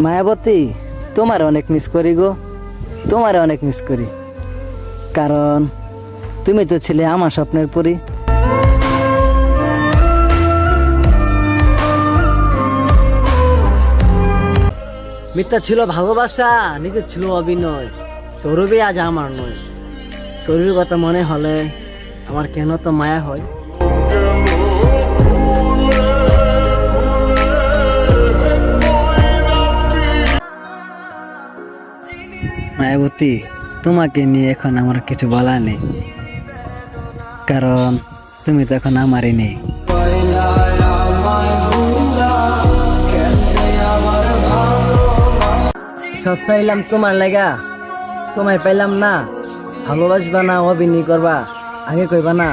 মায়াবতী, তোমার অনেক মিস করি গো, তোমার অনেক মিস করি। কারণ তুমি তো ছিলে আমার স্বপ্নের পরী। মিথ্যা ছিল ভালোবাসা, নিজের ছিল অভিনয়। সৌরভী আজ আমার নয়। সৌরভীর কথা মনে হলে আমার কেন তো মায়া হয়। মায়াবতী, তোমাকে নিয়ে এখন আমার কিছু বলার নেই, কারণ তুমি তো এখন আমারই নেই। সব চাইলাম তোমার লাগা, তোমায় পাইলাম না। ভালোবাসবা না, অভিনয় করবা, আগে কইবা না।